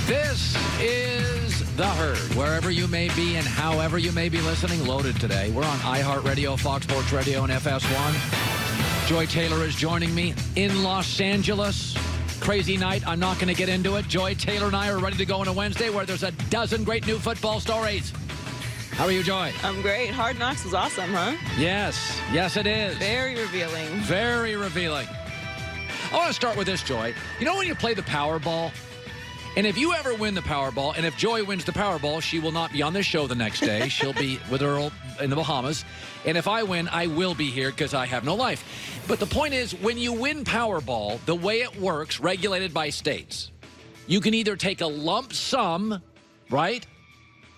This is The Herd. Wherever you may be and however you may be listening, loaded today. We're on iHeartRadio, Fox Sports Radio, and FS1. Joy Taylor is joining me in Los Angeles. Crazy night. I'm not going to get into it. Joy Taylor and I are ready to go on a Wednesday where there's a dozen great new football stories. How are you, Joy? I'm great. Hard Knocks was awesome, huh? Yes. Yes, it is. Very revealing. Very revealing. I want to start with this, Joy. You know when you play the Powerball? And if you ever win the Powerball, and if Joy wins the Powerball, she will not be on this show the next day. She'll be with Earl in the Bahamas. And if I win, I will be here because I have no life. But the point is, when you win Powerball, the way it works, regulated by states, you can either take a lump sum, right?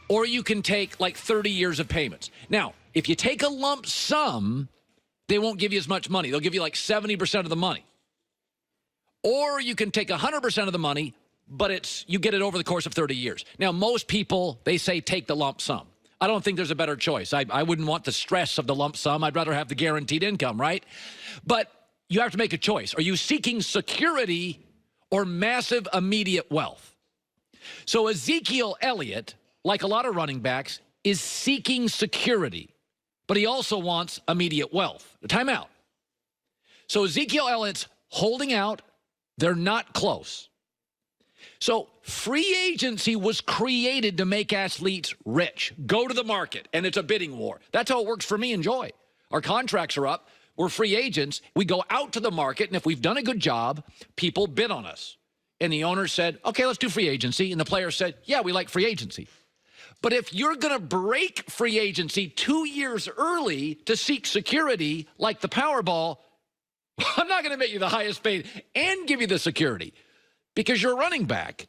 Or you can take like 30 years of payments. Now, if you take a lump sum, they won't give you as much money. They'll give you like 70% of the money. Or you can take 100% of the money, but you get it over the course of 30 years. Now, most people, they say take the lump sum. I don't think there's a better choice. I wouldn't want the stress of the lump sum. I'd rather have the guaranteed income, right? But you have to make a choice. Are you seeking security or massive immediate wealth? So Ezekiel Elliott, like a lot of running backs, is seeking security, but he also wants immediate wealth. Timeout. So Ezekiel Elliott's holding out. They're not close. So free agency was created to make athletes rich. Go to the market, and it's a bidding war. That's how it works for me and Joy. Our contracts are up. We're free agents. We go out to the market, and if we've done a good job, people bid on us. And the owner said, okay, let's do free agency. And the player said, yeah, we like free agency. But if you're going to break free agency 2 years early to seek security, like the Powerball, I'm not going to make you the highest paid and give you the security. Because you're a running back,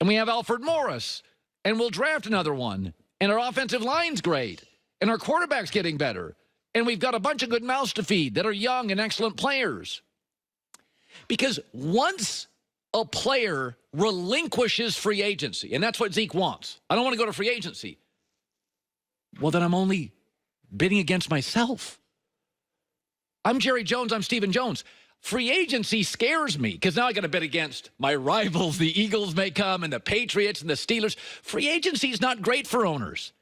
and we have Alfred Morris, and we'll draft another one, and our offensive line's great, and our quarterback's getting better, and we've got a bunch of good mouths to feed that are young and excellent players. Because once a player relinquishes free agency, and that's what Zeke wants. I don't want to go to free agency. Well, then I'm only bidding against myself. I'm Jerry Jones. I'm Stephen Jones. Free agency scares me because now I got to bid against my rivals. The Eagles may come and the Patriots and the Steelers. Free agency is not great for owners,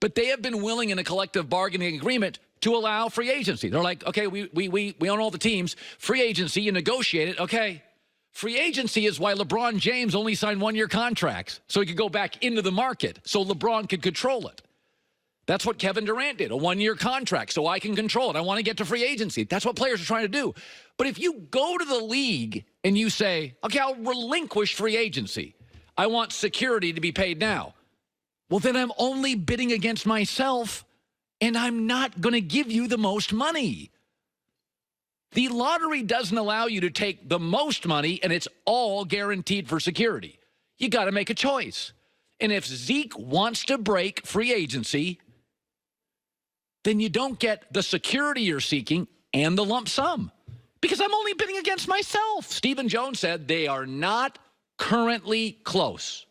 but they have been willing in a collective bargaining agreement to allow free agency. They're like, okay, we own all the teams. Free agency, you negotiate it. Okay. Free agency is why LeBron James only signed one-year contracts so he could go back into the market so LeBron could control it. That's what Kevin Durant did, a one-year contract, so I can control it. I want to get to free agency. That's what players are trying to do. But if you go to the league and you say, okay, I'll relinquish free agency. I want security to be paid now. Well, then I'm only bidding against myself, and I'm not going to give you the most money. The lottery doesn't allow you to take the most money, and it's all guaranteed for security. You got to make a choice. And if Zeke wants to break free agency, then you don't get the security you're seeking and the lump sum. Because I'm only bidding against myself. Stephen Jones said they are not currently close.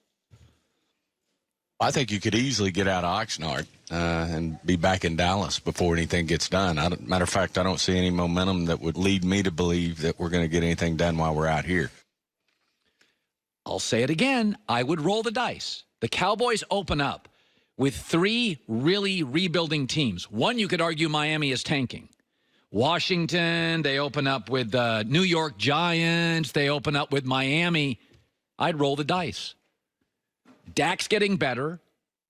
I think you could easily get out of Oxnard and be back in Dallas before anything gets done. Matter of fact, I don't see any momentum that would lead me to believe that we're going to get anything done while we're out here. I'll say it again. I would roll the dice. The Cowboys open up with 3 really rebuilding teams. One, you could argue Miami is tanking. Washington, they open up with New York Giants. They open up with Miami. I'd roll the dice. Dak's getting better.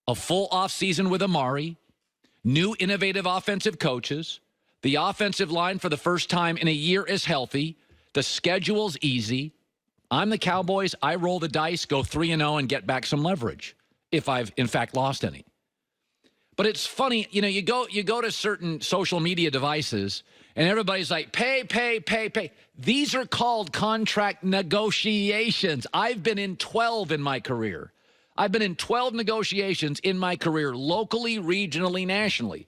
A full offseason with Amari. New innovative offensive coaches. The offensive line for the first time in a year is healthy. The schedule's easy. I'm the Cowboys. I roll the dice, go 3-0, and get back some leverage if I've, in fact, lost any. But it's funny, you know, you go to certain social media devices, and everybody's like, pay. These are called contract negotiations. I've been in 12 in my career. I've been in 12 negotiations in my career, locally, regionally, nationally.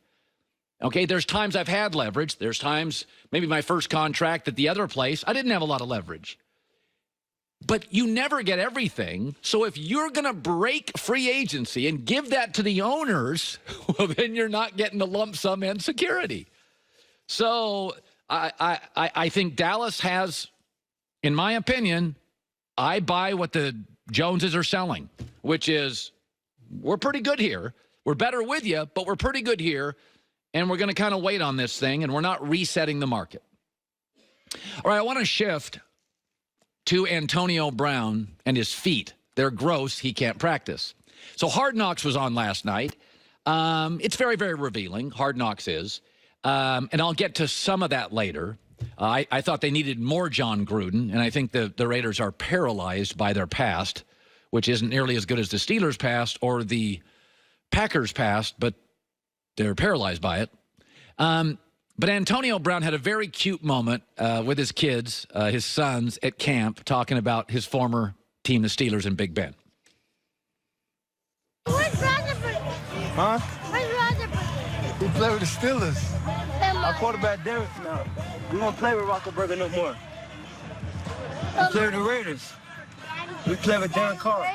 Okay, there's times I've had leverage. There's times, maybe my first contract at the other place, I didn't have a lot of leverage. But you never get everything. So if you're going to break free agency and give that to the owners, well, then you're not getting the lump sum and security. So I think Dallas has, in my opinion, I buy what the Joneses are selling, which is we're pretty good here. We're better with you, but we're pretty good here, and we're going to kind of wait on this thing, and we're not resetting the market. All right, I want to shift to Antonio Brown and his feet. They're gross. He can't practice. So Hard Knocks was on last night. It's very, very revealing. Hard Knocks is. And I'll get to some of that later. I thought they needed more John Gruden, and I think the Raiders are paralyzed by their past, which isn't nearly as good as the Steelers' past or the Packers' past, but they're paralyzed by it. But Antonio Brown had a very cute moment with his kids, his sons, at camp, talking about his former team, the Steelers, and Big Ben. Where's Rotherford? Huh? Where's Rotherford? We play with the Steelers. Our quarterback, Derek, no. We don't play with Rockerberger no more. We play with the Raiders. We play with Derek Carr.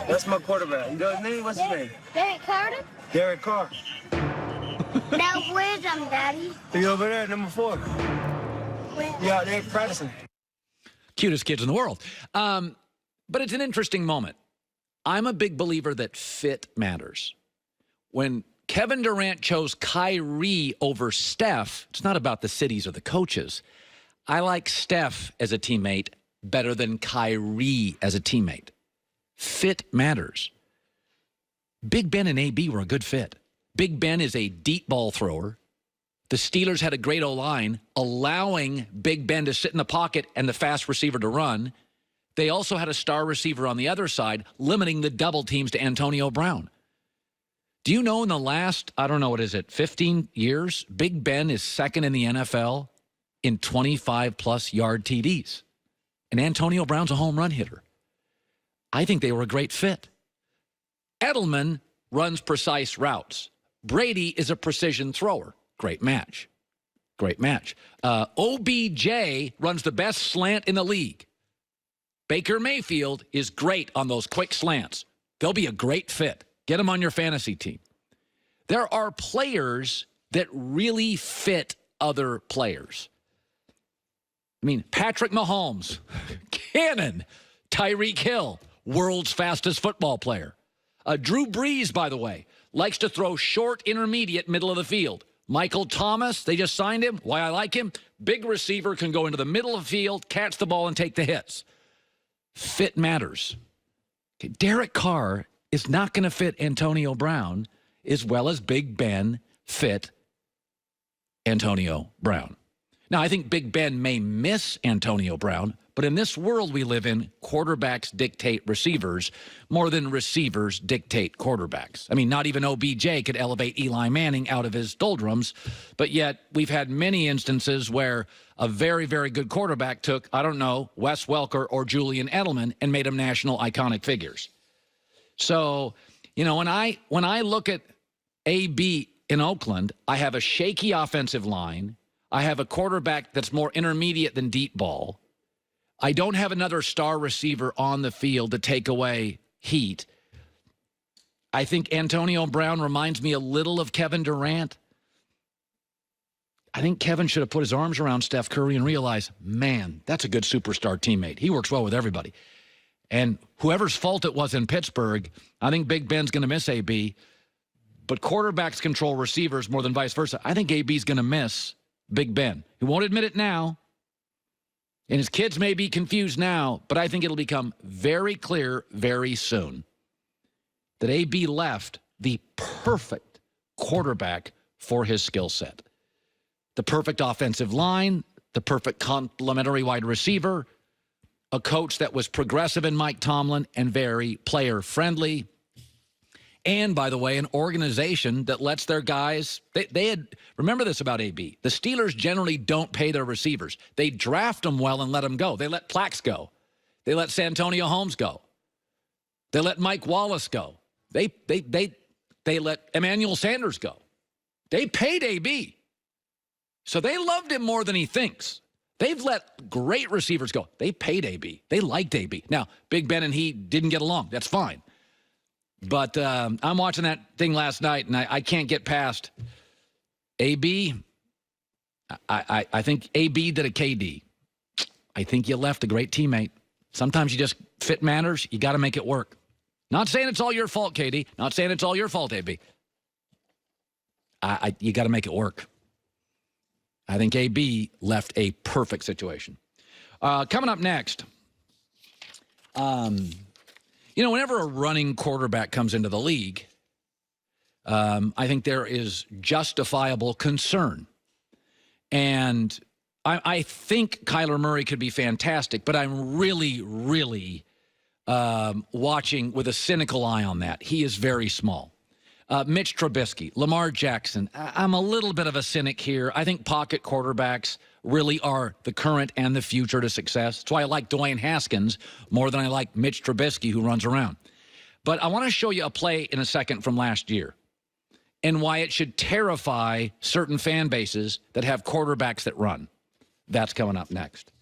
That's my quarterback. You know his name? What's his name? Derek Carter? Derek Carr. Now where's Daddy? He over there, number 4. Yeah, they're practicing. Cutest kids in the world. But it's an interesting moment. I'm a big believer that fit matters. When Kevin Durant chose Kyrie over Steph, it's not about the cities or the coaches. I like Steph as a teammate better than Kyrie as a teammate. Fit matters. Big Ben and AB were a good fit. Big Ben is a deep ball thrower. The Steelers had a great O-line, allowing Big Ben to sit in the pocket and the fast receiver to run. They also had a star receiver on the other side, limiting the double teams to Antonio Brown. Do you know in the last, 15 years, Big Ben is second in the NFL in 25-plus yard TDs. And Antonio Brown's a home run hitter. I think they were a great fit. Edelman runs precise routes. Brady is a precision thrower. Great match. Great match. OBJ runs the best slant in the league. Baker Mayfield is great on those quick slants. They'll be a great fit. Get them on your fantasy team. There are players that really fit other players. I mean, Patrick Mahomes, cannon. Tyreek Hill, world's fastest football player. Drew Brees, by the way, likes to throw short, intermediate, middle of the field. Michael Thomas, they just signed him. Why I like him? Big receiver, can go into the middle of the field, catch the ball, and take the hits. Fit matters. Okay, Derek Carr is not going to fit Antonio Brown as well as Big Ben fit Antonio Brown. Now, I think Big Ben may miss Antonio Brown, but in this world we live in, quarterbacks dictate receivers more than receivers dictate quarterbacks. I mean, not even OBJ could elevate Eli Manning out of his doldrums, but yet we've had many instances where a very, very good quarterback took, Wes Welker or Julian Edelman and made them national iconic figures. So, when I look at AB in Oakland, I have a shaky offensive line. I have a quarterback that's more intermediate than deep ball. I don't have another star receiver on the field to take away heat. I think Antonio Brown reminds me a little of Kevin Durant. I think Kevin should have put his arms around Steph Curry and realized, man, that's a good superstar teammate. He works well with everybody. And whoever's fault it was in Pittsburgh, I think Big Ben's going to miss AB. But quarterbacks control receivers more than vice versa. I think AB's going to miss Big Ben. He won't admit it now. And his kids may be confused now, but I think it'll become very clear very soon that AB left the perfect quarterback for his skill set. The perfect offensive line, the perfect complementary wide receiver, a coach that was progressive in Mike Tomlin and very player-friendly. And, by the way, an organization that lets their guys, they had, remember this about AB, the Steelers generally don't pay their receivers. They draft them well and let them go. They let Plax go. They let Santonio Holmes go. They let Mike Wallace go. They let Emmanuel Sanders go. They paid AB. So they loved him more than he thinks. They've let great receivers go. They paid AB. They liked AB. Now, Big Ben and he didn't get along. That's fine. But I'm watching that thing last night, and I can't get past AB. I think AB did a KD. I think you left a great teammate. Sometimes you just fit matters. You got to make it work. Not saying it's all your fault, Katie. Not saying it's all your fault, AB. You got to make it work. I think AB left a perfect situation. Coming up next, whenever a running quarterback comes into the league, I think there is justifiable concern. And I think Kyler Murray could be fantastic, but I'm really, really watching with a cynical eye on that. He is very small. Mitch Trubisky, Lamar Jackson. I'm a little bit of a cynic here. I think pocket quarterbacks really are the current and the future to success. That's why I like Dwayne Haskins more than I like Mitch Trubisky, who runs around. But I want to show you a play in a second from last year and why it should terrify certain fan bases that have quarterbacks that run. That's coming up next.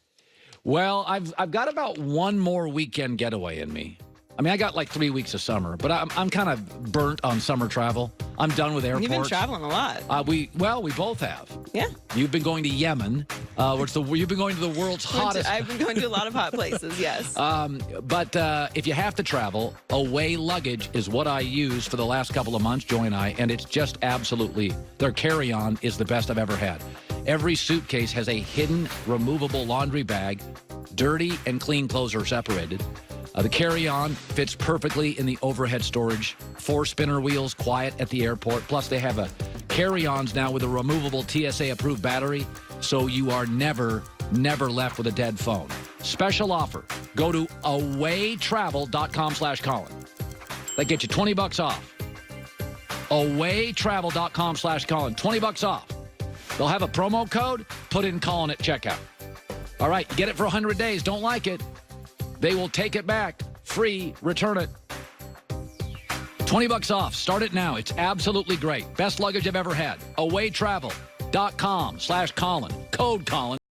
Well, I've got about one more weekend getaway in me. I mean, I got like 3 weeks of summer, but I'm kind of burnt on summer travel. I'm done with airports. You've been traveling a lot. We both have. Yeah. You've been going to Yemen. You've been going to the world's hottest. I've been going to a lot of hot places, yes. But if you have to travel, away luggage is what I use for the last couple of months, Joy and I, and it's just absolutely, their carry-on is the best I've ever had. Every suitcase has a hidden, removable laundry bag. Dirty and clean clothes are separated. The carry-on fits perfectly in the overhead storage. 4 spinner wheels, quiet at the airport. Plus, they have a carry-ons now with a removable TSA-approved battery, so you are never left with a dead phone. Special offer. Go to awaytravel.com/Colin. That gets you $20 off. awaytravel.com/Colin. $20 off. They'll have a promo code. Put in Colin at checkout. All right, get it for 100 days. Don't like it. They will take it back. Free. Return it. $20 off. Start it now. It's absolutely great. Best luggage I've ever had. awaytravel.com/Colin. Code Colin.